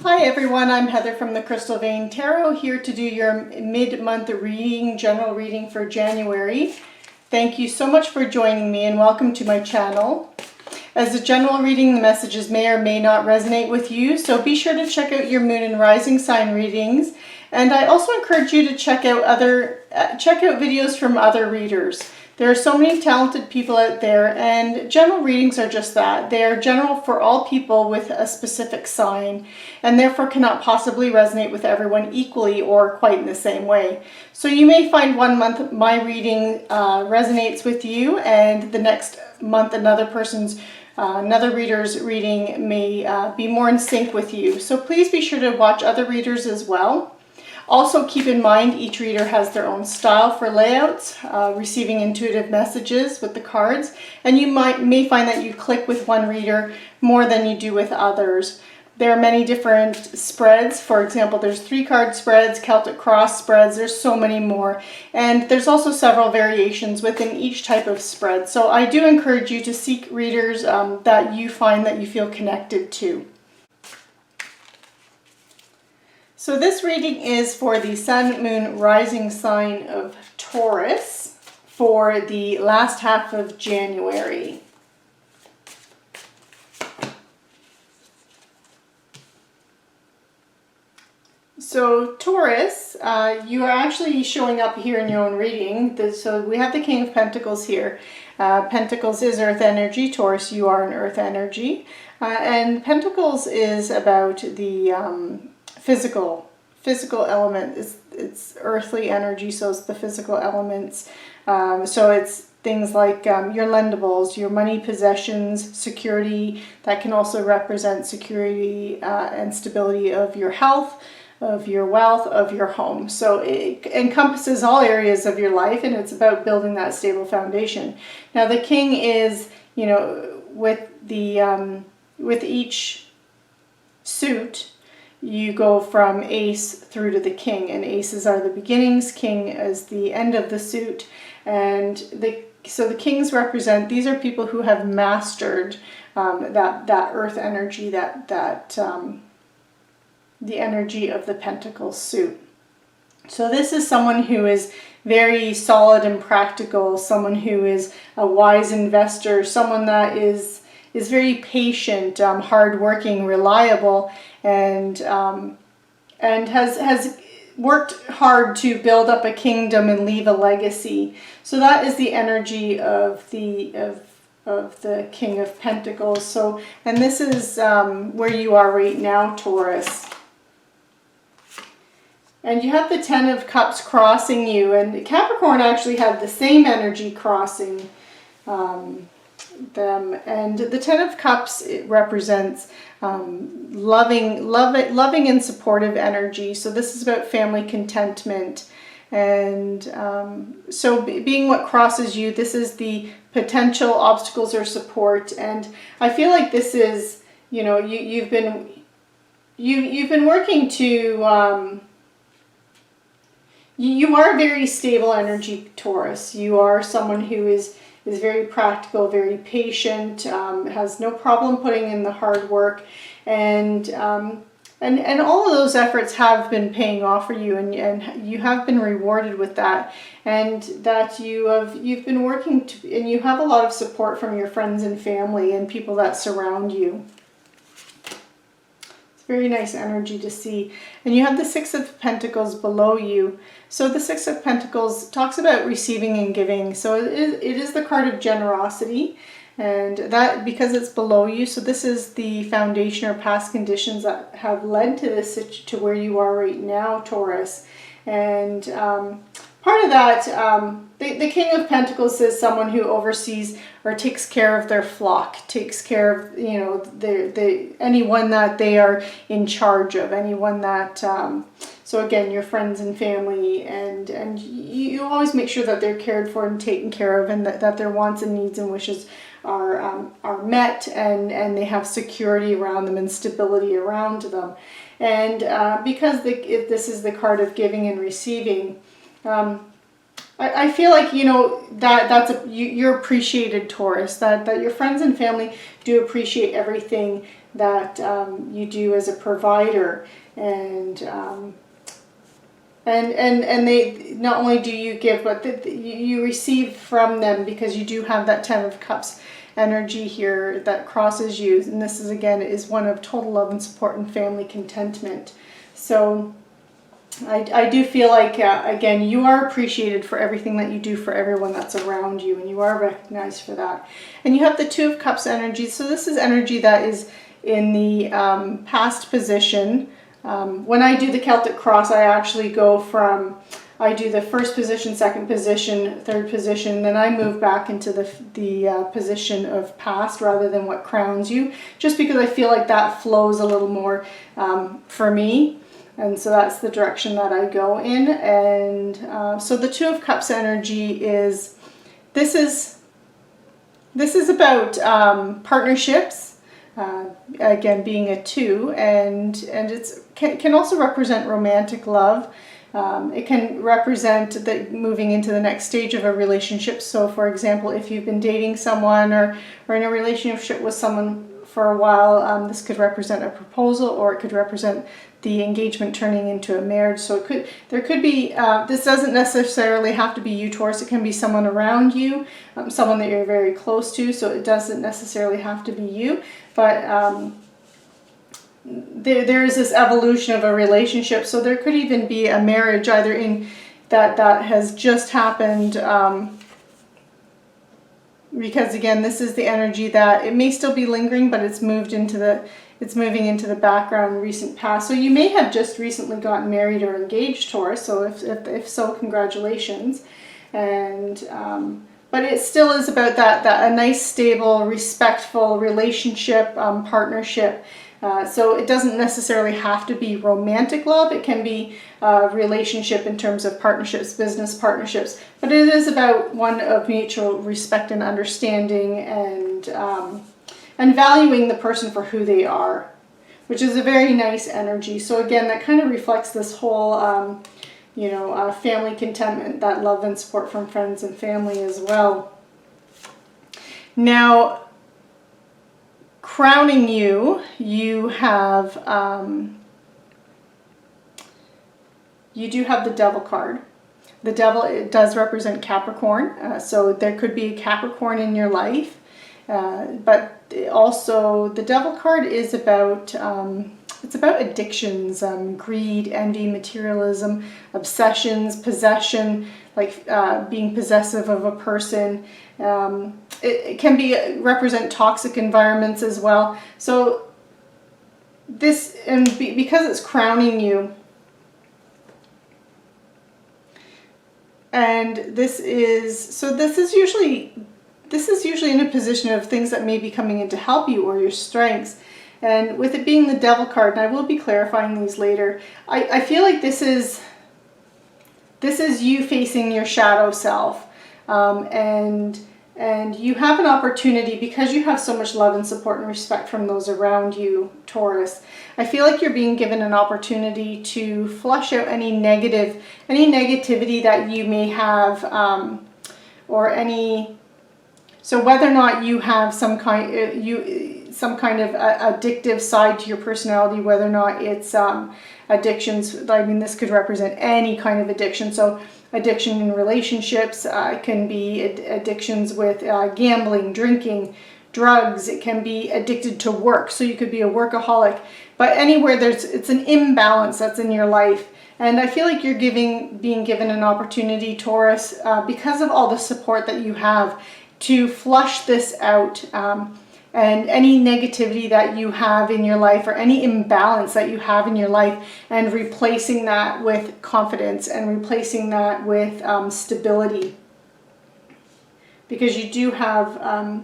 Hi everyone, I'm Heather from the Crystal Vein Tarot, here to do your mid-month reading, general reading for January. Thank you so much for joining me and welcome to my channel. As a general reading, the messages may or may not resonate with you, so be sure to check out your moon and rising sign readings. And I also encourage you to check out videos from other readers. There are so many talented people out there, and general readings are just that. They are general for all people with a specific sign, and therefore cannot possibly resonate with everyone equally or quite in the same way. So you may find one month my reading resonates with you, and the next month another reader's reading may be more in sync with you. So please be sure to watch other readers as well. Also keep in mind each reader has their own style for layouts, receiving intuitive messages with the cards, and you may find that you click with one reader more than you do with others. There are many different spreads. For example, there's 3-card spreads, Celtic cross spreads, there's so many more. And there's also several variations within each type of spread. So I do encourage you to seek readers that you find that you feel connected to. So this reading is for the Sun, Moon, Rising sign of Taurus for the last half of January. So Taurus, you are actually showing up here in your own reading. So we have the King of Pentacles here. Pentacles is earth energy. Taurus, you are an earth energy. And Pentacles is about the physical element. It's earthly energy, so it's the physical elements. So it's things like your lendables, your money, possessions, security. That can also represent security and stability of your health, of your wealth, of your home. So it encompasses all areas of your life, and it's about building that stable foundation. Now the king is, you know, with each suit, you go from ace through to the king, and aces are the beginnings, king is the end of the suit, and so the kings represent, these are people who have mastered that earth energy, the energy of the Pentacles suit. So this is someone who is very solid and practical, someone who is a wise investor, someone that is very patient, hardworking, reliable, and has worked hard to build up a kingdom and leave a legacy. So that is the energy of the King of Pentacles. So, and this is where you are right now, Taurus. And you have the Ten of Cups crossing you, and Capricorn actually had the same energy crossing them. And the Ten of Cups, it represents loving and supportive energy. So this is about family contentment, and so being what crosses you, this is the potential obstacles or support. And I feel like this is, you know, you've been working to you are very stable energy, Taurus. You are someone who is very practical, very patient, has no problem putting in the hard work, and all of those efforts have been paying off for you, and you have been rewarded with that, and that you've been working to, and you have a lot of support from your friends and family and people that surround you. It's very nice energy to see. And you have the Six of Pentacles below you. So the Six of Pentacles talks about receiving and giving. So it is the card of generosity, and that because it's below you. So this is the foundation or past conditions that have led to this, to where you are right now, Taurus. And part of that, the King of Pentacles is someone who oversees or takes care of their flock, takes care of, you know, anyone that they are in charge of, anyone that, so again, your friends and family, and you always make sure that they're cared for and taken care of, and that their wants and needs and wishes are met, and they have security around them and stability around them. And because this is the card of giving and receiving, I feel like, you know, you're appreciated, Taurus, that your friends and family do appreciate everything that you do as a provider, and they not only do you give, but you receive from them, because you do have that Ten of Cups energy here that crosses you, and this is again is one of total love and support and family contentment. So I do feel like, again, you are appreciated for everything that you do for everyone that's around you, and you are recognized for that. And you have the Two of Cups energy, so this is energy that is in the past position. When I do the Celtic cross, I actually go from, I do the first position, second position, third position, then I move back into the position of past rather than what crowns you, just because I feel like that flows a little more for me. And so that's the direction that I go in. And so the Two of Cups energy is, this is about partnerships, again being a 2, and it's can also represent romantic love. It can represent moving into the next stage of a relationship. So for example, if you've been dating someone or in a relationship with someone for a while, this could represent a proposal, or it could represent the engagement turning into a marriage. So there could be, this doesn't necessarily have to be you, Taurus. It can be someone around you, someone that you're very close to. So it doesn't necessarily have to be you, but there is this evolution of a relationship. So there could even be a marriage either in that has just happened, because again, this is the energy that it may still be lingering, but it's moving into the background, recent past. So you may have just recently gotten married or engaged, Taurus. So if so, congratulations. And but it still is about that a nice, stable, respectful relationship, partnership. So it doesn't necessarily have to be romantic love. It can be relationship in terms of partnerships, business partnerships. But it is about one of mutual respect and understanding, and valuing the person for who they are, which is a very nice energy. So again, that kind of reflects this whole, family contentment, that love and support from friends and family as well. Now, crowning you, you have, you do have the Devil card. The Devil, it does represent Capricorn, so there could be a Capricorn in your life. But also the Devil card is about, it's about addictions, greed, envy, materialism, obsessions, possession, like being possessive of a person. It can be represent toxic environments as well. So this, and because it's crowning you, and this is usually in a position of things that may be coming in to help you, or your strengths. And with it being the Devil card, and I will be clarifying these later, I feel like this is you facing your shadow self, and you have an opportunity, because you have so much love and support and respect from those around you, Taurus. I feel like you're being given an opportunity to flush out any negativity that you may have, or any. So whether or not you have some kind of addictive side to your personality, whether or not it's addictions. I mean, this could represent any kind of addiction. So addiction in relationships, it can be addictions with gambling, drinking, drugs. It can be addicted to work. So you could be a workaholic. But anywhere it's an imbalance that's in your life. And I feel like you're being given an opportunity, Taurus, because of all the support that you have, to flush this out, and any negativity that you have in your life, or any imbalance that you have in your life, and replacing that with confidence, and replacing that with stability. Because you do have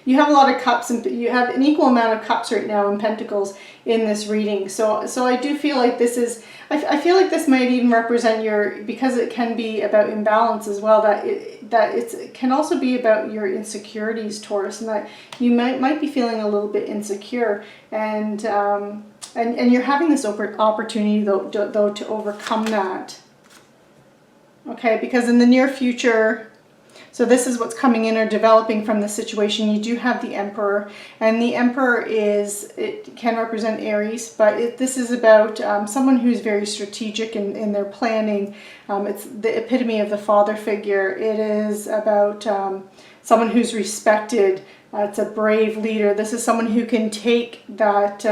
you have a lot of cups, and you have an equal amount of cups right now in pentacles in this reading. So I do feel like this is, I feel like this might even represent your, because it can be about imbalance as well, that it can also be about your insecurities, Taurus, and that you might be feeling a little bit insecure, and you're having this opportunity though to overcome that. okay? Because in the near future, so this is what's coming in or developing from the situation. You do have the Emperor, and the Emperor it can represent Aries, but this is about someone who's very strategic in their planning. It's the epitome of the father figure. It is about someone who's respected. It's a brave leader. This is someone who can take that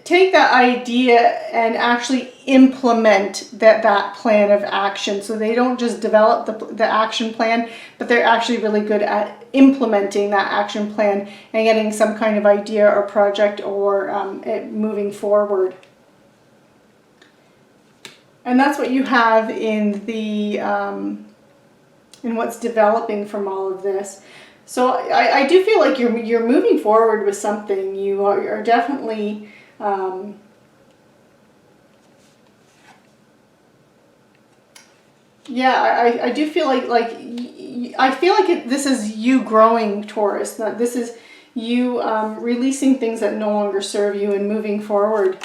take that idea and actually implement that plan of action. So they don't just develop the action plan, but they're actually really good at implementing that action plan and getting some kind of idea or project or it moving forward. And that's what you have in the in what's developing from all of this. So I do feel like you're moving forward with something. You are definitely yeah, I do feel like I feel like this is you growing, Taurus. That this is you releasing things that no longer serve you and moving forward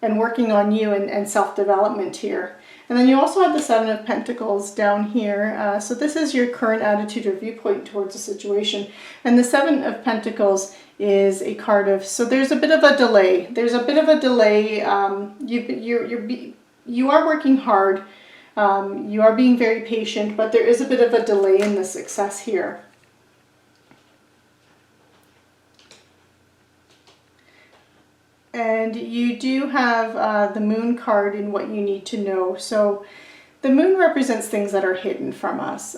and working on you and self-development here. And then you also have the Seven of Pentacles down here. So this is your current attitude or viewpoint towards the situation. And the Seven of Pentacles is a card of, so there's a bit of a delay. There's a bit of a delay. You are working hard. You are being very patient, but there is a bit of a delay in the success here. And you do have the Moon card in what you need to know. So the Moon represents things that are hidden from us.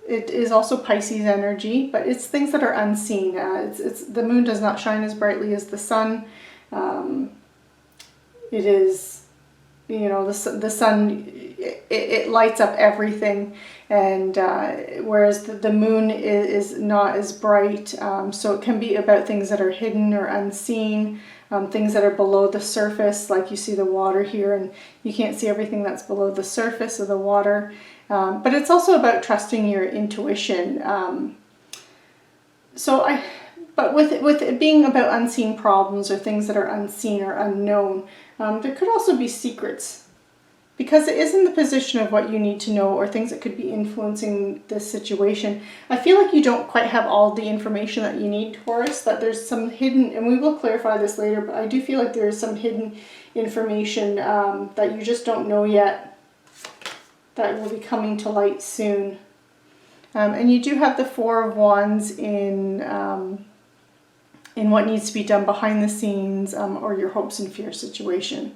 It is also Pisces energy, but it's things that are unseen. The Moon does not shine as brightly as the Sun. It is, you know, the Sun, it lights up everything, and whereas the Moon is not as bright. So it can be about things that are hidden or unseen. Things that are below the surface, like you see the water here, and you can't see everything that's below the surface of the water. But it's also about trusting your intuition. But with it being about unseen problems or things that are unseen or unknown, there could also be secrets. Because it is in the position of what you need to know or things that could be influencing this situation. I feel like you don't quite have all the information that you need, Taurus, that there's some hidden, and we will clarify this later, but I do feel like there is some hidden information that you just don't know yet that will be coming to light soon. And you do have the Four of Wands in what needs to be done behind the scenes or your hopes and fears situation.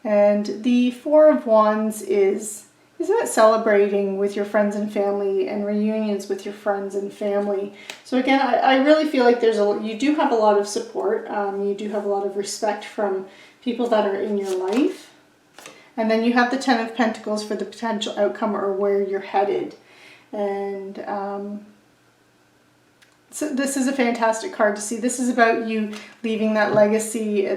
And the Four of Wands is about celebrating with your friends and family and reunions with your friends and family. So again, I really feel like you do have a lot of support. You do have a lot of respect from people that are in your life. And then you have the Ten of Pentacles for the potential outcome or where you're headed. And so this is a fantastic card to see. This is about you leaving that legacy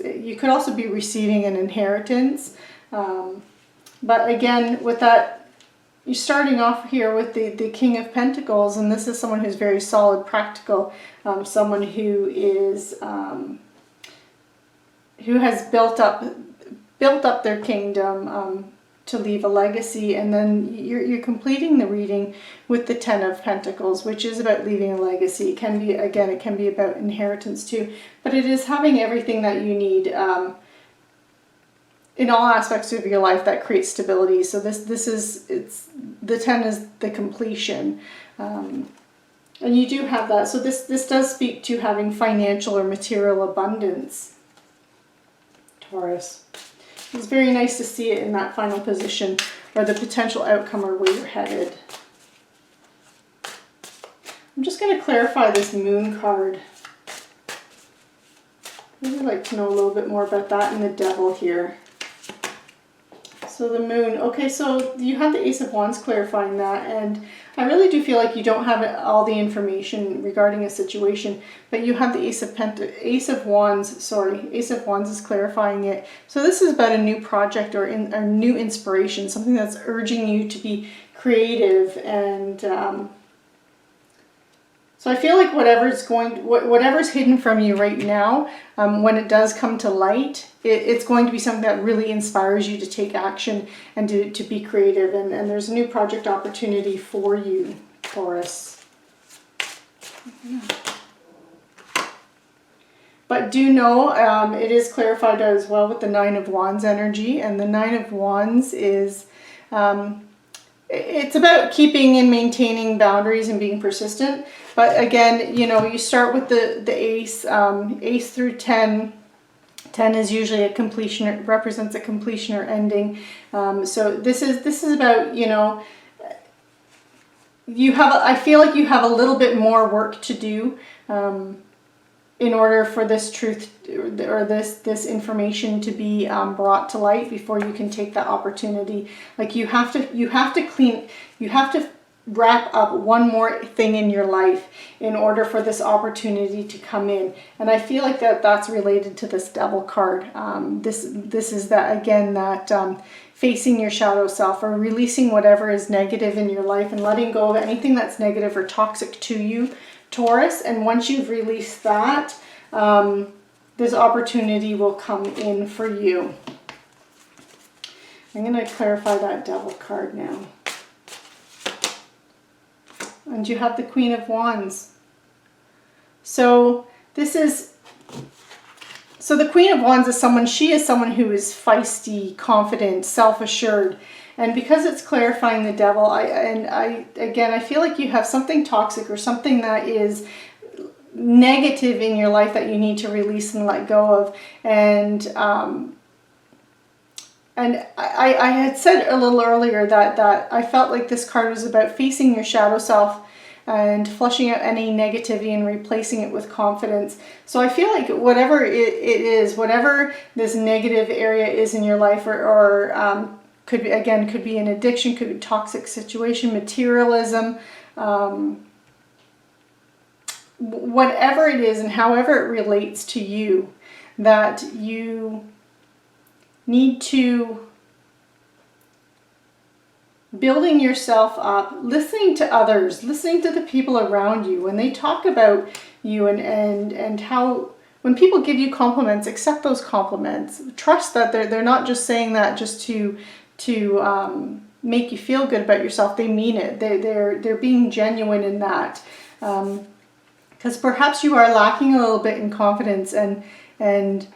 you could also be receiving an inheritance. But again, with that, you're starting off here with the King of Pentacles, and this is someone who's very solid, practical, someone who is who has built up their kingdom to leave a legacy. And then you're completing the reading with the Ten of Pentacles, which is about leaving a legacy. It can be, again, it can be about inheritance too, but it is having everything that you need in all aspects of your life that creates stability. So the 10 is the completion, and you do have that. So this does speak to having financial or material abundance, Taurus. It's very nice to see it in that final position or the potential outcome or where you're headed. I'm just going to clarify this Moon card. I'd really like to know a little bit more about that and the Devil here. So the Moon, okay, so you have the Ace of Wands clarifying that, and I really do feel like you don't have all the information regarding a situation, but you have the Ace of Wands is clarifying it. So this is about a new project or a new inspiration, something that's urging you to be creative, and so So I feel like whatever's hidden from you right now, when it does come to light, it's going to be something that really inspires you to take action and to be creative. And there's a new project opportunity for you, Taurus. But do know, it is clarified as well with the Nine of Wands energy. And the Nine of Wands is, it's about keeping and maintaining boundaries and being persistent. But again, you know, you start with the ace, ace through 10. 10 is usually a completion, it represents a completion or ending. So this is about, you know, I feel like you have a little bit more work to do in order for this truth or this information to be brought to light before you can take that opportunity. Like you have to wrap up one more thing in your life in order for this opportunity to come in. And I feel like that's related to this Devil card. This is that, again, that facing your shadow self or releasing whatever is negative in your life and letting go of anything that's negative or toxic to you, Taurus. And once you've released that, this opportunity will come in for you. I'm going to clarify that Devil card now. And you have the Queen of Wands. So the Queen of Wands is she is someone who is feisty, confident, self-assured. And because it's clarifying the Devil, I feel like you have something toxic or something that is negative in your life that you need to release and let go of. And I had said a little earlier that I felt like this card was about facing your shadow self and flushing out any negativity and replacing it with confidence. So I feel like whatever it is, whatever this negative area is in your life, or could be an addiction, could be a toxic situation, materialism, whatever it is and however it relates to you, that you need to building yourself up, listening to others, listening to the people around you when they talk about you, and how when people give you compliments, accept those compliments. Trust that they're not just saying that just to make you feel good about yourself. They mean it. They're being genuine in that. Because perhaps you are lacking a little bit in confidence, and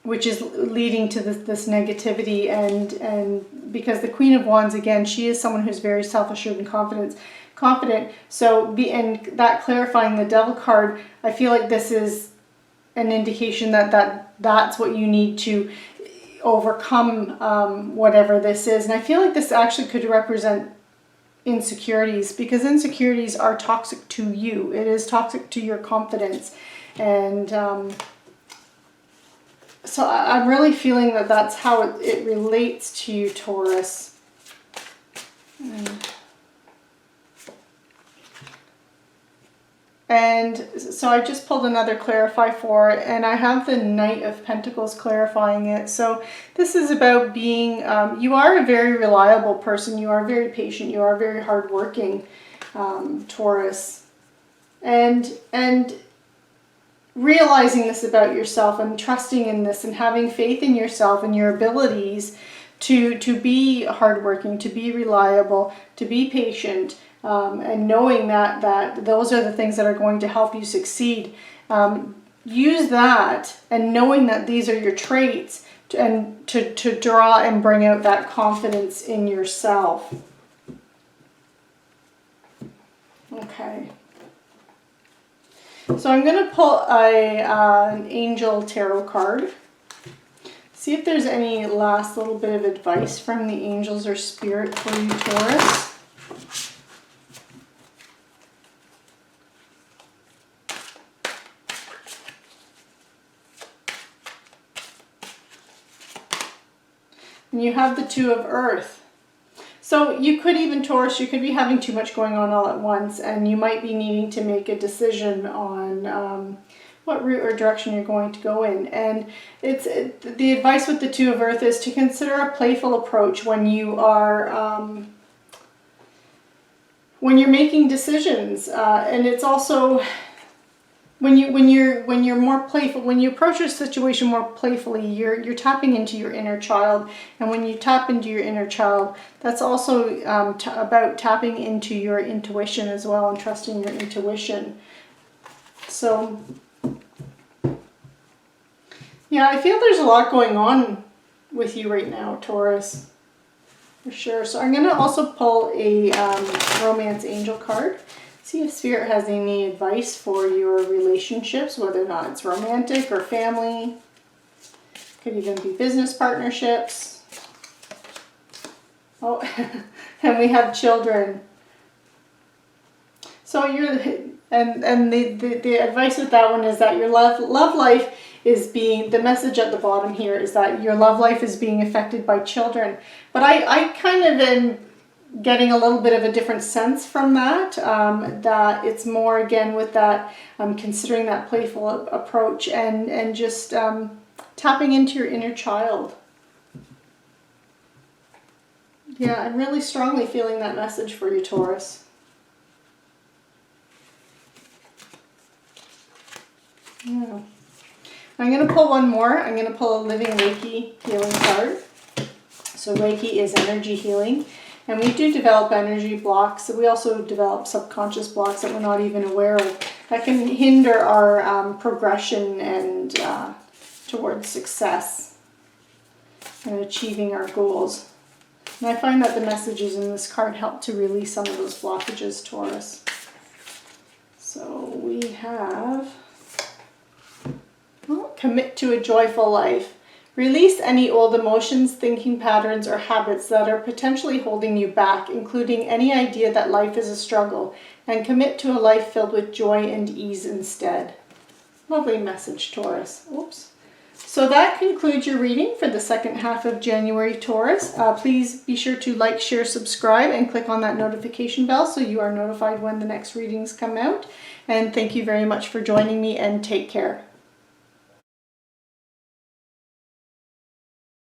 which is leading to this negativity, and because the Queen of Wands, again, she is someone who's very self-assured and confident. So and that clarifying the Devil card, I feel like this is an indication that's what you need to overcome whatever this is. And I feel like this actually could represent insecurities, because insecurities are toxic to you. It is toxic to your confidence. And so I'm really feeling that that's how it relates to you, Taurus. And so I just pulled another clarify for it, and I have the Knight of Pentacles clarifying it. So this is about being, you are a very reliable person, you are very patient, you are very hardworking, Taurus. And realizing this about yourself and trusting in this and having faith in yourself and your abilities to be hardworking, to be reliable, to be patient, and knowing that those are the things that are going to help you succeed. Use that, and knowing that these are your traits, to draw and bring out that confidence in yourself. Okay. So I'm going to pull an Angel Tarot card. See if there's any last little bit of advice from the angels or spirit for you, Taurus. And you have the Two of Earth. So you could even, Taurus, you could be having too much going on all at once, and you might be needing to make a decision on what route or direction you're going to go in. And the advice with the Two of Earth is to consider a playful approach when you are when you're making decisions, and it's also when you're more playful, when you approach a situation more playfully, you're tapping into your inner child, and when you tap into your inner child, that's also about tapping into your intuition as well, and trusting your intuition. So yeah, I feel there's a lot going on with you right now, Taurus, for sure. So I'm going to also pull a romance angel card. See if Spirit has any advice for your relationships, whether or not it's romantic or family. Could even be business partnerships. Oh, and we have children. So the advice with that one is that your love life is being, the message at the bottom here is that your love life is being affected by children. But I kind of am getting a little bit of a different sense from that, that it's more again with that considering that playful approach and just tapping into your inner child. Yeah, I'm really strongly feeling that message for you, Taurus. Yeah. I'm going to pull one more. I'm going to pull a living Reiki healing card. So Reiki is energy healing. And we do develop energy blocks. So we also develop subconscious blocks that we're not even aware of. That can hinder our progression and towards success and achieving our goals. And I find that the messages in this card help to release some of those blockages, Taurus. So we have... commit to a joyful life. Release any old emotions, thinking patterns, or habits that are potentially holding you back, including any idea that life is a struggle, and commit to a life filled with joy and ease instead. Lovely message, Taurus. Oops. So that concludes your reading for the second half of January, Taurus. Please be sure to like, share, subscribe, and click on that notification bell so you are notified when the next readings come out. And thank you very much for joining me, and take care.